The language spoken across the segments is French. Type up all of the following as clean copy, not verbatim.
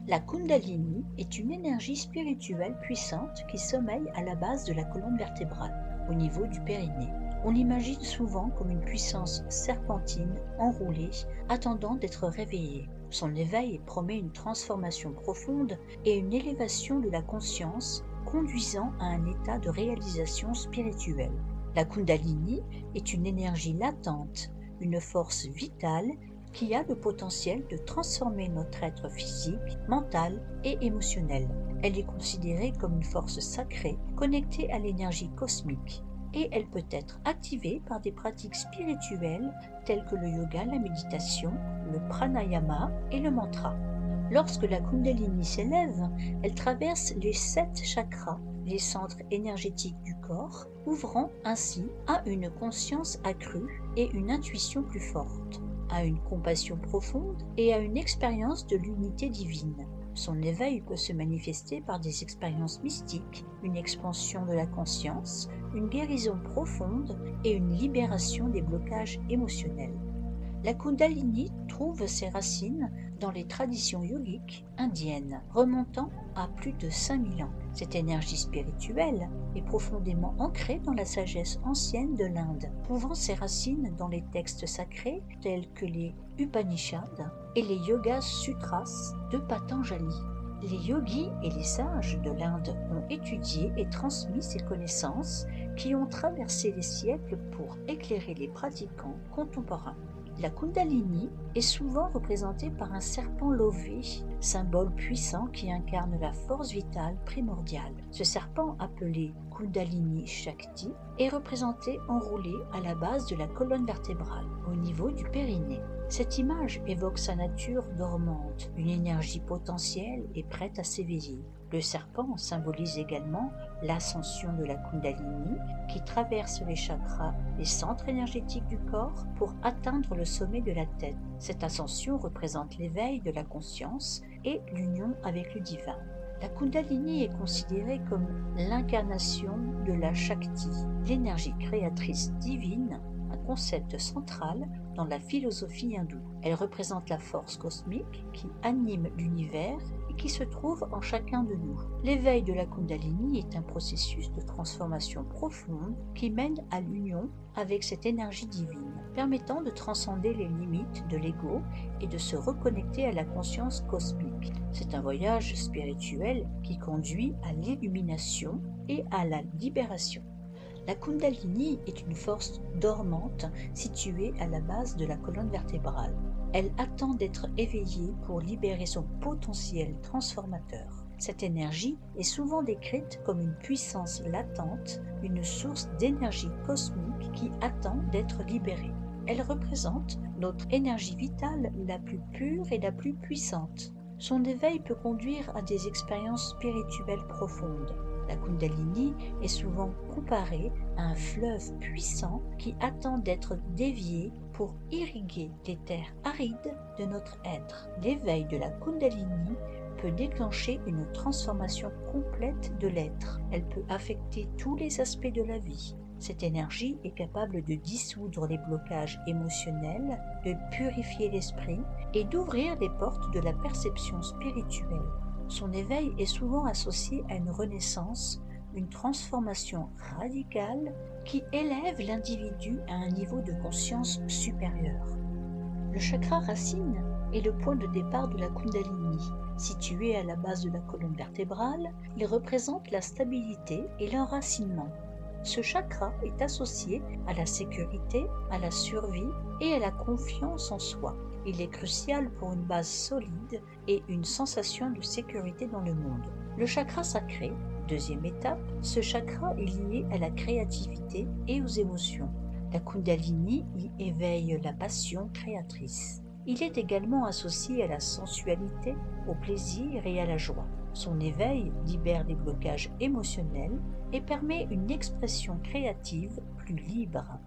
La Kundalini est une énergie spirituelle puissante qui sommeille à la base de la colonne vertébrale, au niveau du périnée. On l'imagine souvent comme une puissance serpentine, enroulée, attendant d'être réveillée. Son éveil promet une transformation profonde et une élévation de la conscience, conduisant à un état de réalisation spirituelle. La Kundalini est une énergie latente, une force vitale qui a le potentiel de transformer notre être physique, mental et émotionnel. Elle est considérée comme une force sacrée connectée à l'énergie cosmique et elle peut être activée par des pratiques spirituelles telles que le yoga, la méditation, le pranayama et le mantra. Lorsque la Kundalini s'élève, elle traverse les 7 chakras, les centres énergétiques du corps, ouvrant ainsi à une conscience accrue et une intuition plus forte, à une compassion profonde et à une expérience de l'unité divine. Son éveil peut se manifester par des expériences mystiques, une expansion de la conscience, une guérison profonde et une libération des blocages émotionnels. La Kundalini trouve ses racines dans les traditions yogiques indiennes, remontant à plus de 5000 ans. Cette énergie spirituelle est profondément ancrée dans la sagesse ancienne de l'Inde, trouvant ses racines dans les textes sacrés tels que les Upanishads et les Yoga Sutras de Patanjali. Les yogis et les sages de l'Inde ont étudié et transmis ces connaissances qui ont traversé les siècles pour éclairer les pratiquants contemporains. La Kundalini est souvent représentée par un serpent lové, symbole puissant qui incarne la force vitale primordiale. Ce serpent, appelé Kundalini Shakti, est représenté enroulé à la base de la colonne vertébrale, au niveau du périnée. Cette image évoque sa nature dormante, une énergie potentielle et prête à s'éveiller. Le serpent symbolise également l'ascension de la Kundalini qui traverse les chakras, les centres énergétiques du corps pour atteindre le sommet de la tête. Cette ascension représente l'éveil de la conscience et l'union avec le divin. La Kundalini est considérée comme l'incarnation de la Shakti, l'énergie créatrice divine, un concept central dans la philosophie hindoue. Elle représente la force cosmique qui anime l'univers et qui se trouve en chacun de nous. L'éveil de la Kundalini est un processus de transformation profonde qui mène à l'union avec cette énergie divine, permettant de transcender les limites de l'ego et de se reconnecter à la conscience cosmique. C'est un voyage spirituel qui conduit à l'illumination et à la libération. La Kundalini est une force dormante située à la base de la colonne vertébrale. Elle attend d'être éveillée pour libérer son potentiel transformateur. Cette énergie est souvent décrite comme une puissance latente, une source d'énergie cosmique qui attend d'être libérée. Elle représente notre énergie vitale la plus pure et la plus puissante. Son éveil peut conduire à des expériences spirituelles profondes. La Kundalini est souvent comparée à un fleuve puissant qui attend d'être dévié pour irriguer les terres arides de notre être. L'éveil de la Kundalini peut déclencher une transformation complète de l'être. Elle peut affecter tous les aspects de la vie. Cette énergie est capable de dissoudre les blocages émotionnels, de purifier l'esprit et d'ouvrir les portes de la perception spirituelle. Son éveil est souvent associé à une renaissance, une transformation radicale qui élève l'individu à un niveau de conscience supérieur. Le chakra racine est le point de départ de la Kundalini. Situé à la base de la colonne vertébrale, il représente la stabilité et l'enracinement. Ce chakra est associé à la sécurité, à la survie et à la confiance en soi. Il est crucial pour une base solide et une sensation de sécurité dans le monde. Le chakra sacré, deuxième étape, ce chakra est lié à la créativité et aux émotions. La Kundalini y éveille la passion créatrice. Il est également associé à la sensualité, au plaisir et à la joie. Son éveil libère les blocages émotionnels et permet une expression créative plus libre.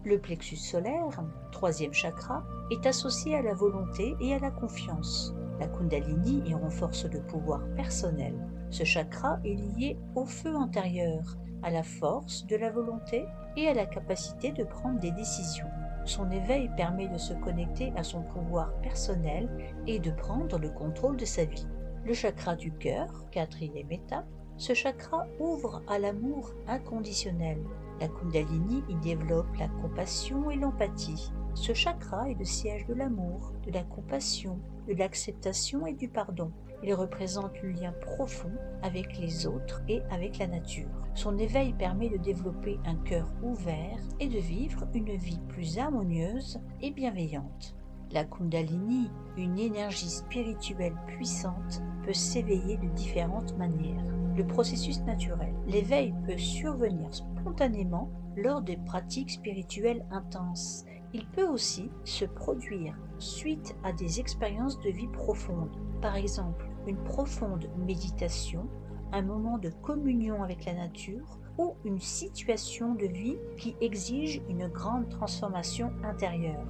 Le plexus solaire, troisième chakra, est associé à la volonté et à la confiance. La Kundalini y renforce le pouvoir personnel. Ce chakra est lié au feu intérieur, à la force de la volonté et à la capacité de prendre des décisions. Son éveil permet de se connecter à son pouvoir personnel et de prendre le contrôle de sa vie. Le chakra du cœur, quatrième étape, ce chakra ouvre à l'amour inconditionnel. La Kundalini y développe la compassion et l'empathie. Ce chakra est le siège de l'amour, de la compassion, de l'acceptation et du pardon. Il représente le lien profond avec les autres et avec la nature. Son éveil permet de développer un cœur ouvert et de vivre une vie plus harmonieuse et bienveillante. La Kundalini, une énergie spirituelle puissante, peut s'éveiller de différentes manières. Le processus naturel. L'éveil peut survenir spontanément lors de pratiques spirituelles intenses. Il peut aussi se produire suite à des expériences de vie profondes. Par exemple, une profonde méditation, un moment de communion avec la nature ou une situation de vie qui exige une grande transformation intérieure.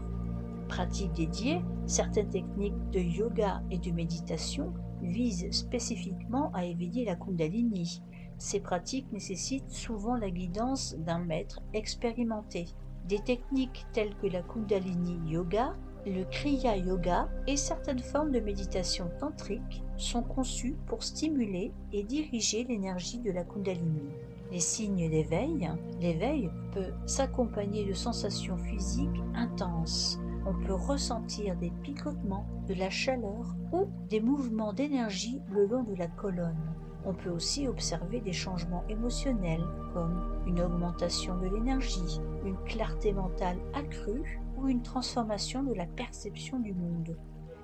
Pratiques dédiées, certaines techniques de yoga et de méditation visent spécifiquement à éveiller la Kundalini. Ces pratiques nécessitent souvent la guidance d'un maître expérimenté. Des techniques telles que la Kundalini Yoga, le Kriya Yoga et certaines formes de méditation tantrique sont conçues pour stimuler et diriger l'énergie de la Kundalini. Les signes d'éveil. L'éveil peut s'accompagner de sensations physiques intenses. On peut ressentir des picotements, de la chaleur ou des mouvements d'énergie le long de la colonne. On peut aussi observer des changements émotionnels comme une augmentation de l'énergie, une clarté mentale accrue ou une transformation de la perception du monde.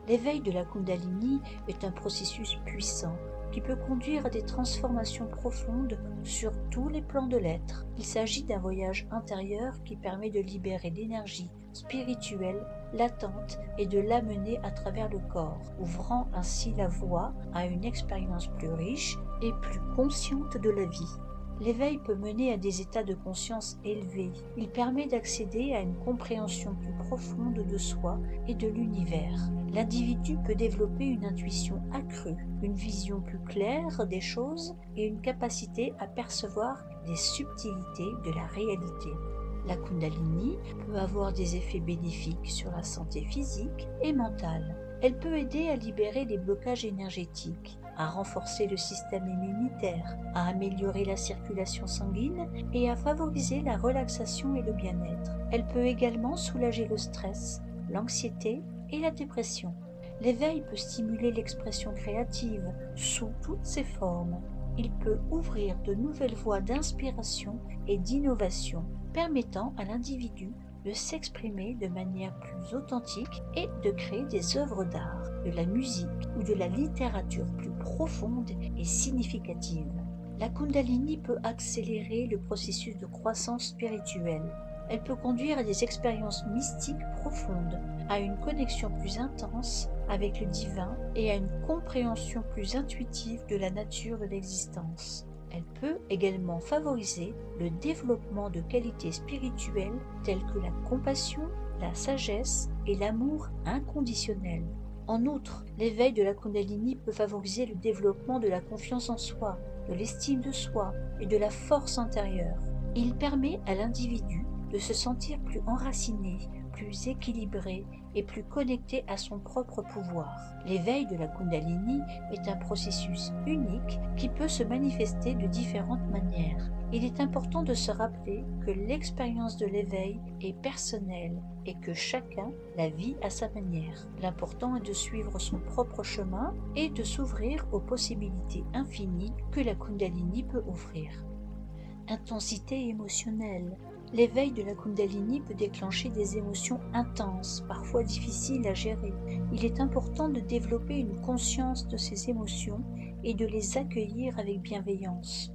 L'éveil de la Kundalini est un processus puissant qui peut conduire à des transformations profondes sur tous les plans de l'être. Il s'agit d'un voyage intérieur qui permet de libérer l'énergie spirituelle latente et de l'amener à travers le corps, ouvrant ainsi la voie à une expérience plus riche et plus consciente de la vie. L'éveil peut mener à des états de conscience élevés. Il permet d'accéder à une compréhension plus profonde de soi et de l'univers. L'individu peut développer une intuition accrue, une vision plus claire des choses et une capacité à percevoir les subtilités de la réalité. La Kundalini peut avoir des effets bénéfiques sur la santé physique et mentale. Elle peut aider à libérer les blocages énergétiques, à renforcer le système immunitaire, à améliorer la circulation sanguine et à favoriser la relaxation et le bien-être. Elle peut également soulager le stress, l'anxiété et la dépression. L'éveil peut stimuler l'expression créative sous toutes ses formes. Il peut ouvrir de nouvelles voies d'inspiration et d'innovation, permettant à l'individu de s'exprimer de manière plus authentique et de créer des œuvres d'art, de la musique ou de la littérature plus profonde et significative. La Kundalini peut accélérer le processus de croissance spirituelle. Elle peut conduire à des expériences mystiques profondes, à une connexion plus intense avec le divin et à une compréhension plus intuitive de la nature de l'existence. Elle peut également favoriser le développement de qualités spirituelles telles que la compassion, la sagesse et l'amour inconditionnel. En outre, l'éveil de la Kundalini peut favoriser le développement de la confiance en soi, de l'estime de soi et de la force intérieure. Il permet à l'individu de se sentir plus enraciné, plus équilibré et plus connecté à son propre pouvoir. L'éveil de la Kundalini est un processus unique qui peut se manifester de différentes manières. Il est important de se rappeler que l'expérience de l'éveil est personnelle et que chacun la vit à sa manière. L'important est de suivre son propre chemin et de s'ouvrir aux possibilités infinies que la Kundalini peut offrir. Intensité émotionnelle. L'éveil de la Kundalini peut déclencher des émotions intenses, parfois difficiles à gérer. Il est important de développer une conscience de ces émotions et de les accueillir avec bienveillance.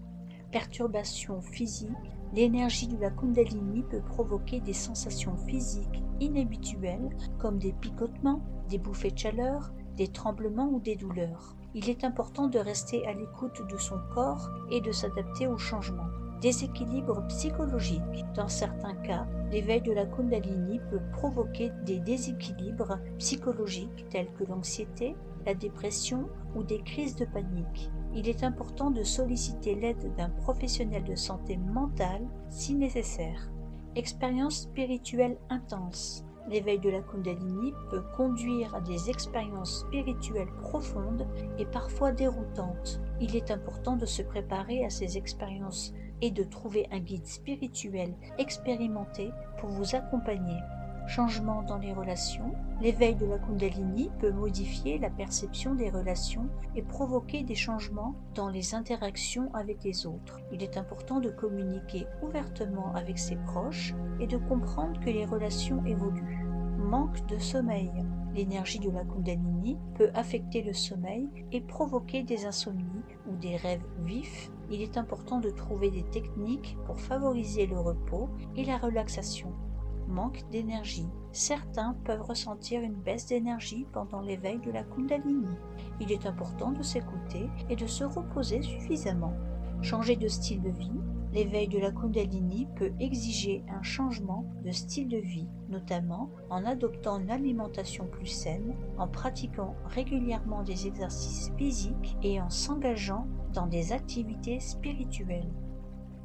Perturbations physiques. L'énergie de la Kundalini peut provoquer des sensations physiques inhabituelles comme des picotements, des bouffées de chaleur, des tremblements ou des douleurs. Il est important de rester à l'écoute de son corps et de s'adapter aux changements. Déséquilibre psychologique. Dans certains cas, l'éveil de la Kundalini peut provoquer des déséquilibres psychologiques tels que l'anxiété, la dépression ou des crises de panique. Il est important de solliciter l'aide d'un professionnel de santé mentale si nécessaire. Expérience spirituelle intense. l'éveil de la Kundalini peut conduire à des expériences spirituelles profondes et parfois déroutantes. Il est important de se préparer à ces expériences et de trouver un guide spirituel expérimenté pour vous accompagner. Changement dans les relations. L'éveil de la Kundalini peut modifier la perception des relations et provoquer des changements dans les interactions avec les autres. Il est important de communiquer ouvertement avec ses proches et de comprendre que les relations évoluent. Manque de sommeil. L'énergie de la Kundalini peut affecter le sommeil et provoquer des insomnies ou des rêves vifs. Il est important de trouver des techniques pour favoriser le repos et la relaxation. Manque d'énergie. Certains peuvent ressentir une baisse d'énergie pendant l'éveil de la Kundalini. Il est important de s'écouter et de se reposer suffisamment. Changer de style de vie. L'éveil de la Kundalini peut exiger un changement de style de vie, notamment en adoptant une alimentation plus saine, en pratiquant régulièrement des exercices physiques et en s'engageant dans des activités spirituelles.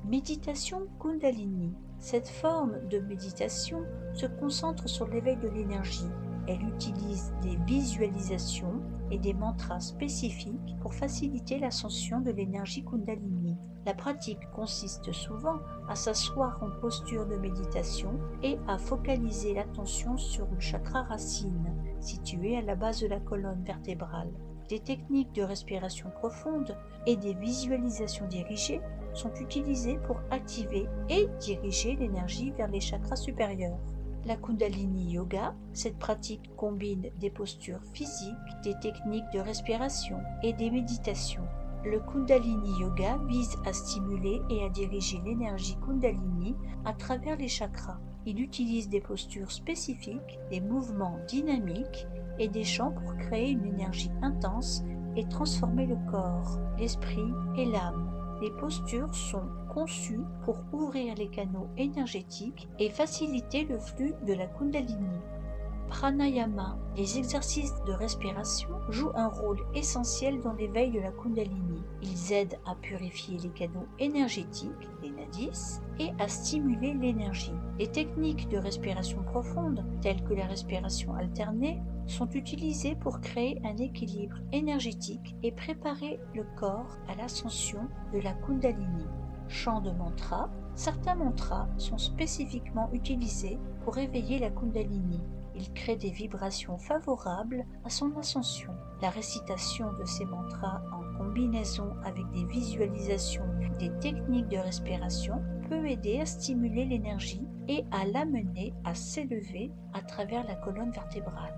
Méditation Kundalini. Cette forme de méditation se concentre sur l'éveil de l'énergie. Elle utilise des visualisations et des mantras spécifiques pour faciliter l'ascension de l'énergie Kundalini. La pratique consiste souvent à s'asseoir en posture de méditation et à focaliser l'attention sur le chakra racine, situé à la base de la colonne vertébrale. Des techniques de respiration profonde et des visualisations dirigées sont utilisées pour activer et diriger l'énergie vers les chakras supérieurs. La Kundalini Yoga, cette pratique combine des postures physiques, des techniques de respiration et des méditations. Le Kundalini Yoga vise à stimuler et à diriger l'énergie Kundalini à travers les chakras. Il utilise des postures spécifiques, des mouvements dynamiques et des chants pour créer une énergie intense et transformer le corps, l'esprit et l'âme. Les postures sont conçues pour ouvrir les canaux énergétiques et faciliter le flux de la Kundalini. Pranayama, les exercices de respiration jouent un rôle essentiel dans l'éveil de la Kundalini. Ils aident à purifier les canaux énergétiques, les nadis, et à stimuler l'énergie. Les techniques de respiration profonde, telles que la respiration alternée, sont utilisées pour créer un équilibre énergétique et préparer le corps à l'ascension de la Kundalini. Chant de mantra. Certains mantras sont spécifiquement utilisés pour éveiller la Kundalini. Ils créent des vibrations favorables à son ascension. La récitation de ces mantras en combinaison avec des visualisations, des techniques de respiration peut aider à stimuler l'énergie et à l'amener à s'élever à travers la colonne vertébrale.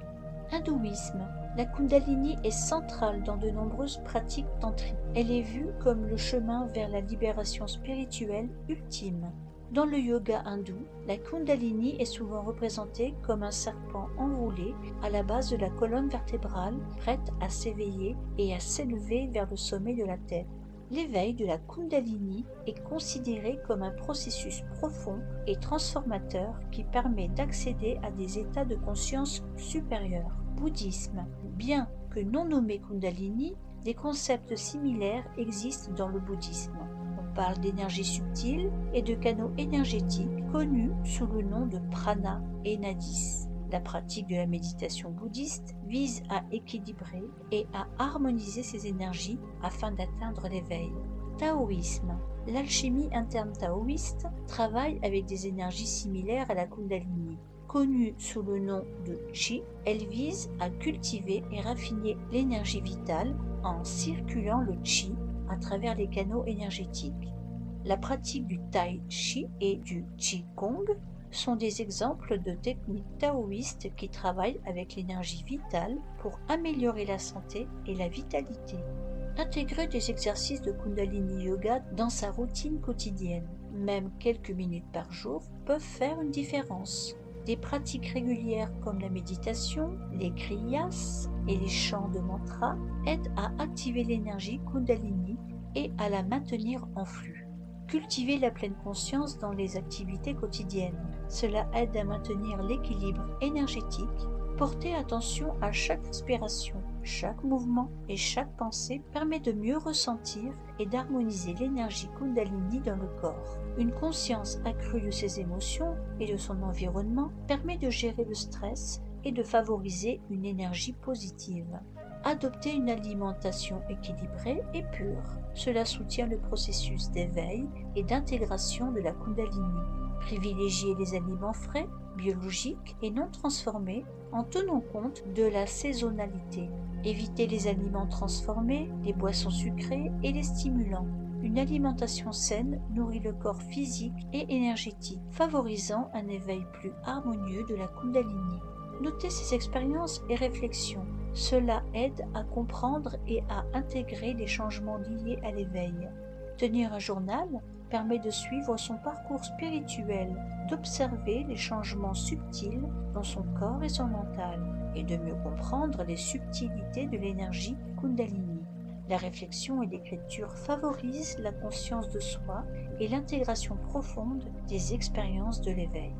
Hindouisme. La Kundalini est centrale dans de nombreuses pratiques tantriques. Elle est vue comme le chemin vers la libération spirituelle ultime. Dans le yoga hindou, la Kundalini est souvent représentée comme un serpent enroulé à la base de la colonne vertébrale, prête à s'éveiller et à s'élever vers le sommet de la tête. L'éveil de la Kundalini est considéré comme un processus profond et transformateur qui permet d'accéder à des états de conscience supérieurs. Bouddhisme. Bien que non nommé Kundalini, des concepts similaires existent dans le bouddhisme. On parle d'énergie subtile et de canaux énergétiques connus sous le nom de prana et nadis. La pratique de la méditation bouddhiste vise à équilibrer et à harmoniser ces énergies afin d'atteindre l'éveil. Taoïsme. L'alchimie interne taoïste travaille avec des énergies similaires à la Kundalini. Connue sous le nom de Qi, elle vise à cultiver et raffiner l'énergie vitale en circulant le Qi à travers les canaux énergétiques. La pratique du Tai Chi et du Qigong sont des exemples de techniques taoïstes qui travaillent avec l'énergie vitale pour améliorer la santé et la vitalité. Intégrer des exercices de Kundalini Yoga dans sa routine quotidienne, même quelques minutes par jour, peuvent faire une différence. Des pratiques régulières comme la méditation, les kriyas et les chants de mantra aident à activer l'énergie Kundalini et à la maintenir en flux. Cultiver la pleine conscience dans les activités quotidiennes. Cela aide à maintenir l'équilibre énergétique. Porter attention à chaque respiration Chaque mouvement et chaque pensée permet de mieux ressentir et d'harmoniser l'énergie Kundalini dans le corps. Une conscience accrue de ses émotions et de son environnement permet de gérer le stress et de favoriser une énergie positive. Adopter une alimentation équilibrée et pure. Cela soutient le processus d'éveil et d'intégration de la Kundalini. Privilégier les aliments frais, biologiques et non transformés en tenant compte de la saisonnalité. Éviter les aliments transformés, les boissons sucrées et les stimulants. Une alimentation saine nourrit le corps physique et énergétique, favorisant un éveil plus harmonieux de la Kundalini. Notez ces expériences et réflexions. Cela aide à comprendre et à intégrer les changements liés à l'éveil. Tenir un journal permet de suivre son parcours spirituel, d'observer les changements subtils dans son corps et son mental, et de mieux comprendre les subtilités de l'énergie Kundalini. La réflexion et l'écriture favorisent la conscience de soi et l'intégration profonde des expériences de l'éveil.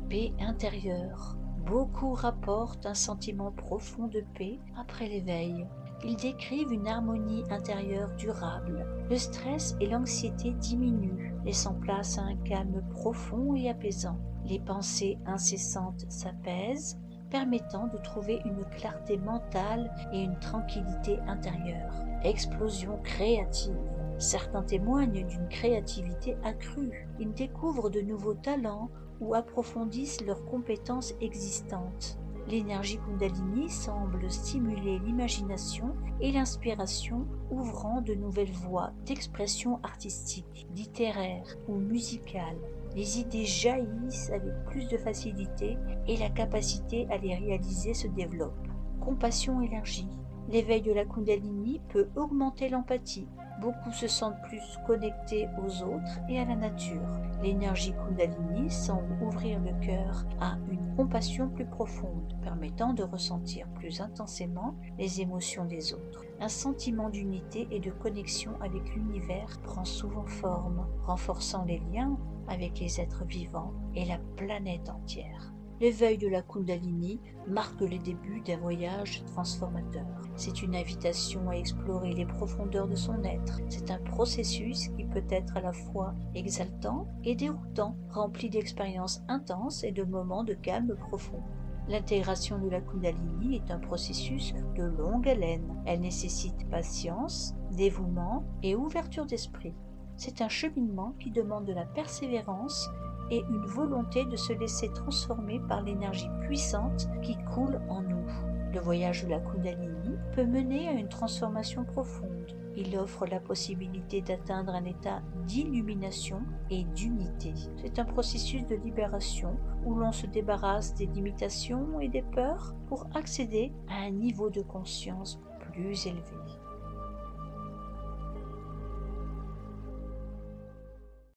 Paix intérieure. Beaucoup rapportent un sentiment profond de paix après l'éveil. Ils décrivent une harmonie intérieure durable. Le stress et l'anxiété diminuent, laissant place à un calme profond et apaisant. Les pensées incessantes s'apaisent, permettant de trouver une clarté mentale et une tranquillité intérieure. Explosion créative. Certains témoignent d'une créativité accrue. Ils découvrent de nouveaux talents ou approfondissent leurs compétences existantes. L'énergie Kundalini semble stimuler l'imagination et l'inspiration, ouvrant de nouvelles voies d'expression artistique, littéraire ou musicale. Les idées jaillissent avec plus de facilité et la capacité à les réaliser se développe. Compassion élargie. L'éveil de la Kundalini peut augmenter l'empathie. Beaucoup se sentent plus connectés aux autres et à la nature. L'énergie Kundalini semble ouvrir le cœur à une compassion plus profonde, permettant de ressentir plus intensément les émotions des autres. Un sentiment d'unité et de connexion avec l'univers prend souvent forme, renforçant les liens avec les êtres vivants et la planète entière. L'éveil de la Kundalini marque le début d'un voyage transformateur. C'est une invitation à explorer les profondeurs de son être. C'est un processus qui peut être à la fois exaltant et déroutant, rempli d'expériences intenses et de moments de calme profond. L'intégration de la Kundalini est un processus de longue haleine. Elle nécessite patience, dévouement et ouverture d'esprit. C'est un cheminement qui demande de la persévérance et une volonté de se laisser transformer par l'énergie puissante qui coule en nous. Le voyage de la Kundalini peut mener à une transformation profonde. Il offre la possibilité d'atteindre un état d'illumination et d'unité. C'est un processus de libération où l'on se débarrasse des limitations et des peurs pour accéder à un niveau de conscience plus élevé.